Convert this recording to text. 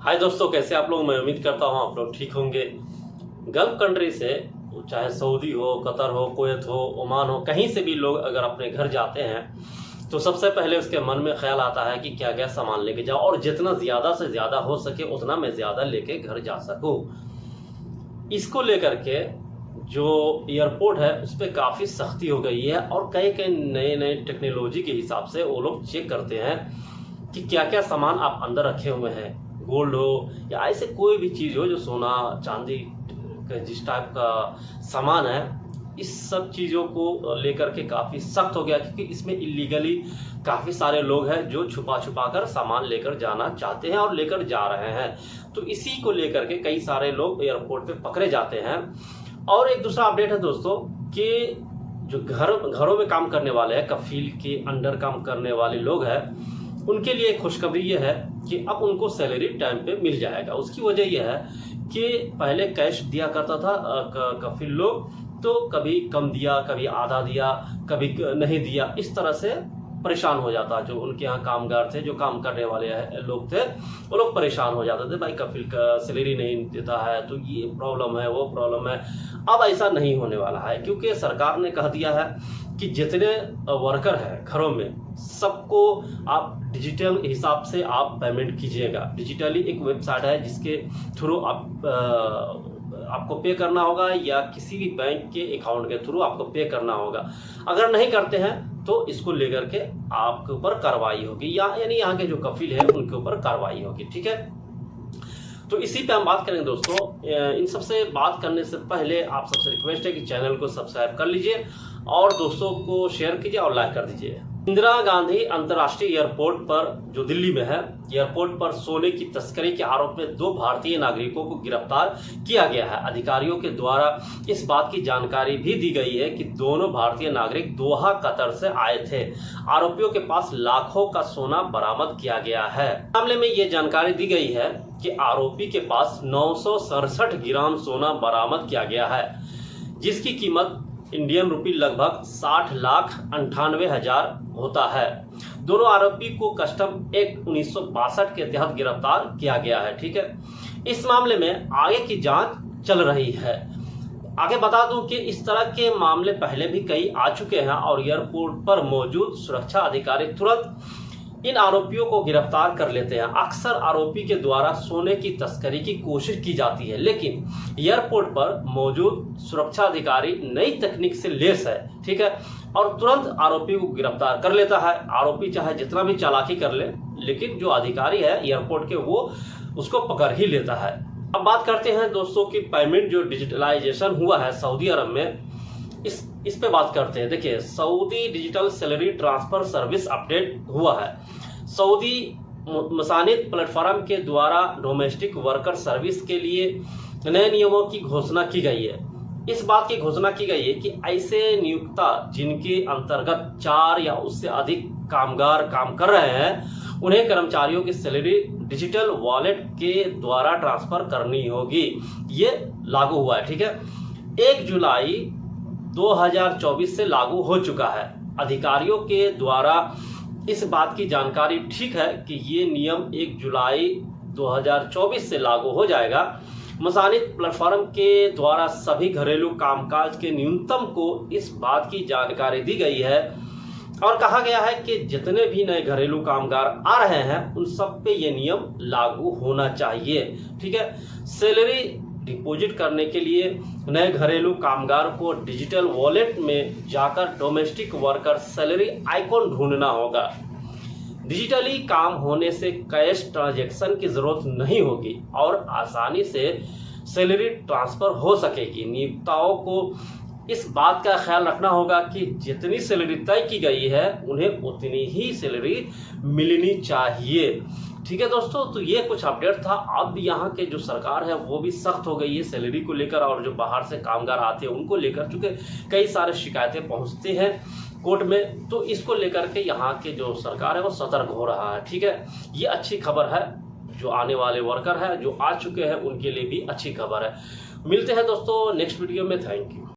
हाय दोस्तों, कैसे आप लोग। मैं उम्मीद करता हूँ आप लोग ठीक होंगे। गल्फ कंट्री से, चाहे सऊदी हो, कतर हो, कुवैत हो, ओमान हो, कहीं से भी लोग अगर अपने घर जाते हैं तो सबसे पहले उसके मन में ख्याल आता है कि क्या क्या सामान लेके जाओ और जितना ज़्यादा से ज़्यादा हो सके उतना मैं ज़्यादा लेके घर जा सकूँ। इसको लेकर के जो एयरपोर्ट है उस पर काफ़ी सख्ती हो गई है और कई कई नए नए टेक्नोलॉजी के हिसाब से वो लोग चेक करते हैं कि क्या क्या सामान आप अंदर रखे हुए हैं। गोल्ड हो या ऐसे कोई भी चीज़ हो जो सोना चांदी जिस टाइप का सामान है, इस सब चीज़ों को लेकर के काफ़ी सख्त हो गया, क्योंकि इसमें इलीगली काफ़ी सारे लोग हैं जो छुपा छुपा कर सामान लेकर जाना चाहते हैं और लेकर जा रहे हैं। तो इसी को लेकर के कई सारे लोग एयरपोर्ट पे पकड़े जाते हैं। और एक दूसरा अपडेट है दोस्तों कि जो घरों में काम करने वाले हैं, कफील के अंडर काम करने वाले लोग हैं, उनके लिए खुशखबरी ये है कि अब उनको सैलरी टाइम पे मिल जाएगा। उसकी वजह यह है कि पहले कैश दिया करता था कफील लोग, तो कभी कम दिया, कभी आधा दिया, कभी नहीं दिया, इस तरह से परेशान हो जाता। जो उनके यहाँ कामगार थे, जो काम करने वाले लोग थे, वो लोग परेशान हो जाते थे, भाई कफील का सैलरी नहीं देता है तो ये प्रॉब्लम है, वो प्रॉब्लम है। अब ऐसा नहीं होने वाला है, क्योंकि सरकार ने कह दिया है कि जितने वर्कर हैं घरों में सबको आप डिजिटल हिसाब से आप पेमेंट कीजिएगा। डिजिटली एक वेबसाइट है जिसके थ्रू आपको पे करना होगा या किसी भी बैंक के अकाउंट के थ्रू आपको पे करना होगा। अगर नहीं करते हैं तो इसको लेकर के आपके ऊपर कार्रवाई होगी, यानी यहाँ के जो कफील है उनके ऊपर कार्रवाई होगी। ठीक है, तो इसी पे हम बात करेंगे दोस्तों। इन सबसे बात करने से पहले आप सबसे रिक्वेस्ट है कि चैनल को सब्सक्राइब कर लीजिए और दोस्तों को शेयर कीजिए और लाइक कर दीजिए। इंदिरा गांधी अंतर्राष्ट्रीय एयरपोर्ट पर, जो दिल्ली में है, एयरपोर्ट पर सोने की तस्करी के आरोप में 2 भारतीय नागरिकों को गिरफ्तार किया गया है। अधिकारियों के द्वारा इस बात की जानकारी भी दी गई है कि दोनों भारतीय नागरिक दोहा, कतर से आए थे। आरोपियों के पास लाखों का सोना बरामद किया गया है। मामले में ये जानकारी दी गई है कि आरोपी के पास 967 ग्राम सोना बरामद किया गया है, जिसकी कीमत इंडियन रुपी लगभग 60,98,000 होता है। दोनों आरोपी को कस्टम एक्ट 1962 के तहत गिरफ्तार किया गया है। ठीक है, इस मामले में आगे की जांच चल रही है। आगे बता दूं कि इस तरह के मामले पहले भी कई आ चुके हैं और एयरपोर्ट पर मौजूद सुरक्षा अधिकारी तुरंत इन आरोपियों को गिरफ्तार कर लेते हैं। अक्सर आरोपी के द्वारा सोने की तस्करी की कोशिश की जाती है, लेकिन एयरपोर्ट पर मौजूद सुरक्षा अधिकारी नई तकनीक से लैस है। ठीक है, और तुरंत आरोपी को गिरफ्तार कर लेता है। आरोपी चाहे जितना भी चालाकी कर ले, लेकिन जो अधिकारी है एयरपोर्ट के, वो उसको पकड़ ही लेता है। अब बात करते हैं दोस्तों कि पेमेंट जो डिजिटलाइजेशन हुआ है सऊदी अरब में, इस पे बात करते हैं। देखिए, Saudi digital salary transfer service update हुआ है। सऊदी मसानिद प्लेटफॉर्म के द्वारा डोमेस्टिक वर्कर सर्विस के लिए नए नियमों की घोषणा की गई है। इस बात की घोषणा की गई है कि ऐसे नियोक्ता जिनके अंतर्गत 4 या उससे अधिक कामगार काम कर रहे हैं, उन्हें कर्मचारियों की सैलरी डिजिटल वॉलेट के द्वारा ट्रांसफर करनी होगी। ये लागू हुआ है। ठीक है, 1 जुलाई 2024 से लागू हो चुका है। अधिकारियों के द्वारा इस बात की जानकारी ठीक है कि ये नियम 1 जुलाई 2024 से लागू हो जाएगा। मसानिद प्लेटफॉर्म के द्वारा सभी घरेलू कामकाज के न्यूनतम को इस बात की जानकारी दी गई है और कहा गया है कि जितने भी नए घरेलू कामगार आ रहे हैं उन सब पे ये नियम लागू होना चाहिए। ठीक है, सैलरी डिपॉजिट करने के लिए नए घरेलू कामगार को डिजिटल वॉलेट में जाकर डोमेस्टिक वर्कर सैलरी आइकॉन ढूंढना होगा। डिजिटली काम होने से कैश ट्रांजैक्शन की जरूरत नहीं होगी और आसानी से सैलरी ट्रांसफर हो सकेगी। नियोक्ताओं को इस बात का ख्याल रखना होगा कि जितनी सैलरी तय की गई है उन्हें उतनी ही सैलरी मिलनी चाहिए। ठीक है दोस्तों, तो ये कुछ अपडेट था। अब यहाँ के जो सरकार है वो भी सख्त हो गई है सैलरी को लेकर, और जो बाहर से कामगार आते हैं उनको लेकर, चूंकि कई सारे शिकायतें पहुँचती हैं कोर्ट में, तो इसको लेकर के यहाँ के जो सरकार है वो सतर्क हो रहा है। ठीक है, ये अच्छी खबर है। जो आने वाले वर्कर है, जो आ चुके हैं, उनके लिए भी अच्छी खबर है। मिलते हैं दोस्तों नेक्स्ट वीडियो में। Thank you.